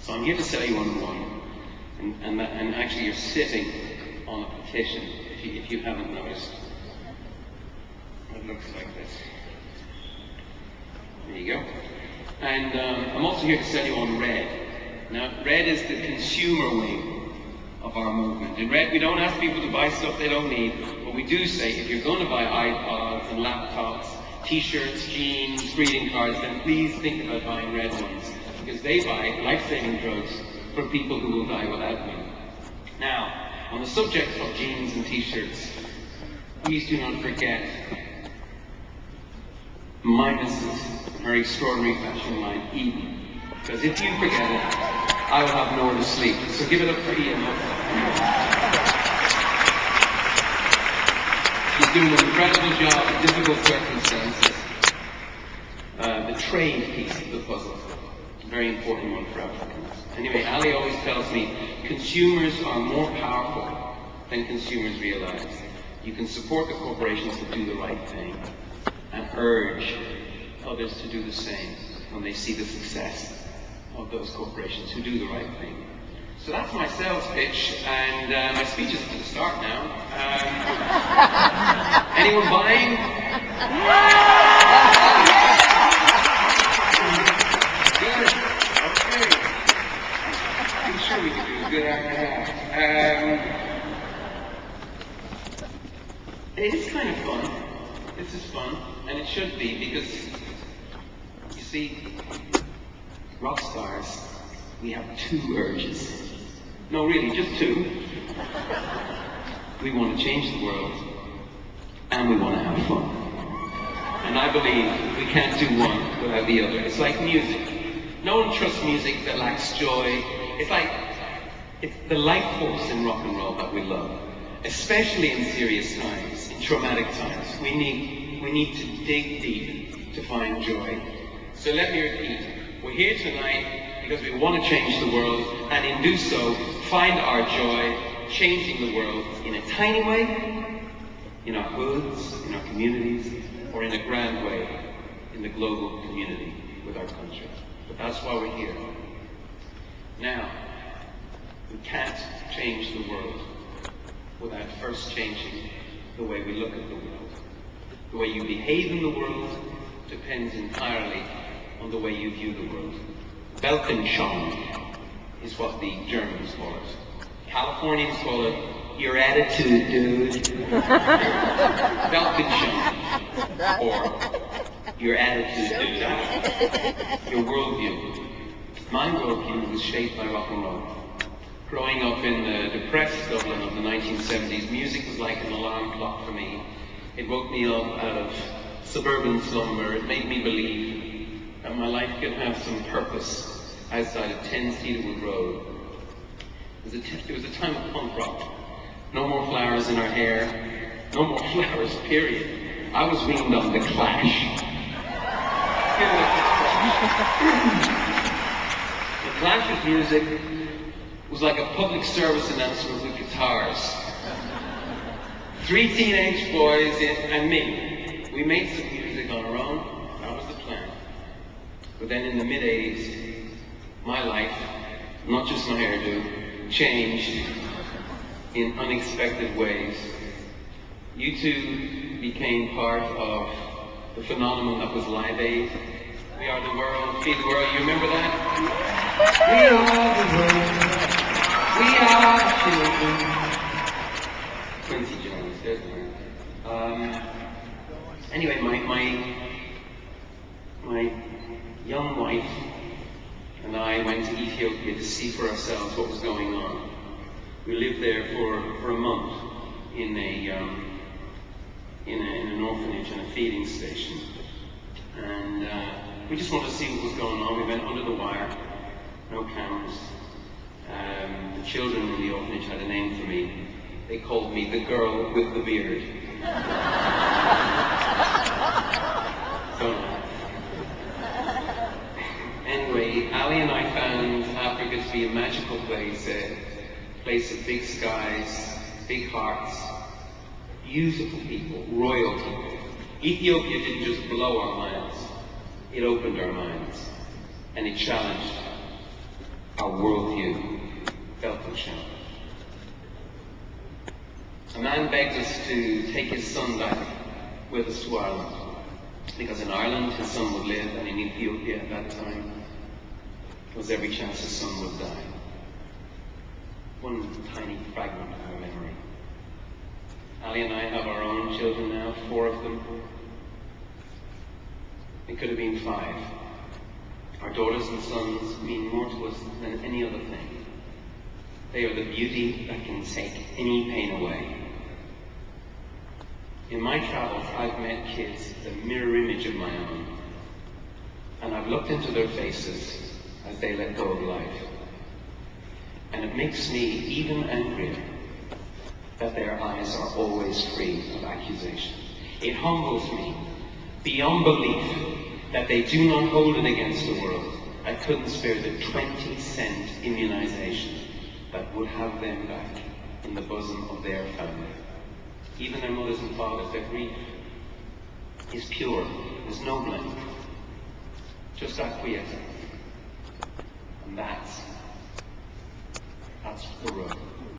So I'm here to sell you on one, and actually you're sitting on a petition, if you haven't noticed. It looks like this. There you go. And I'm also here to sell you on Red. Now, Red is the consumer wing of our movement. In Red, we don't ask people to buy stuff they don't need, but we do say, if you're going to buy iPods and laptops, t-shirts, jeans, greeting cards, then please think about buying Red ones, because they buy life-saving drugs for people who will die without them. Now, on the subject of jeans and t-shirts, please do not forget my missus, her extraordinary fashion line, Eden. Because if you forget it, I will have nowhere to sleep. So give it up for Eden. She's doing an incredible job in difficult circumstances. The trade piece of the puzzle, a very important one for Africans. Anyway, Ali always tells me, consumers are more powerful than consumers realize. You can support the corporations to do the right thing and urge others to do the same when they see the success of those corporations who do the right thing. So that's my sales pitch, and my speech is to start now. Anyone buying? Good. Okay. I'm sure we can do good after that. It is kind of fun. This is fun, and it should be, because you see, rock stars, we have two urges. No, really, just two. We want to change the world, and we want to have fun. And I believe we can't do one without the other. It's like music. No one trusts music that lacks joy. It's the life force in rock and roll that we love, especially in serious times, in traumatic times. We need to dig deep to find joy. So let me repeat. We're here tonight because we want to change the world, and in do so, find our joy changing the world in a tiny way, in our hoods, in our communities, or in a grand way in the global community with our country. But that's why we're here. Now, we can't change the world without first changing the way we look at the world. The way you behave in the world depends entirely on the way you view the world. Weltanschauung is what the Germans call it. Californians call it your attitude, dude. Weltanschauung, or your attitude, dude. Your worldview. My worldview was shaped by rock and roll. Growing up in the depressed Dublin of the 1970s, music was like an alarm clock for me. It woke me up out of suburban slumber. It made me believe that my life could have some purpose outside of 10 Cedarwood Road. It was a time of punk rock. No more flowers in our hair. No more flowers, period. I was weaned on The Clash. The Clash's music was like a public service announcement with guitars. 3 teenage boys and me. We made some music on our own. That was the plan. But then in the mid-80s, my life, not just my hairdo, changed in unexpected ways. You two became part of the phenomenon that was Live Aid. We are the world, feed the world. You remember that? We are the world. We are the children. Quincy Jones, there's one. Anyway, my young wife and I went to Ethiopia to see for ourselves what was going on. We lived there for a month in an orphanage and a feeding station, and we just wanted to see what was going on. We went under the wire, no cameras. The children in the orphanage had a name for me. They called me the girl with the beard. So, anyway, Ali and I found Africa to be a magical place, a place of big skies, big hearts, beautiful people, royal people. Ethiopia didn't just blow our minds, it opened our minds, and it challenged our worldview felt the shock. A man begged us to take his son back with us to Ireland, because in Ireland his son would live, and in Ethiopia at that time there was every chance his son would die. One tiny fragment of our memory. Ali and I have our own children now, 4 of them. It could have been 5. Our daughters and sons mean more to us than any other thing. They are the beauty that can take any pain away. In my travels, I've met kids, the mirror image of my own, and I've looked into their faces as they let go of life. And it makes me even angrier that their eyes are always free of accusation. It humbles me beyond belief that they do not hold it against the world. I couldn't spare the 20-cent immunization that would have them back in the bosom of their family. Even their mothers and fathers, their grief is pure. There's no blame. Just acquiescence.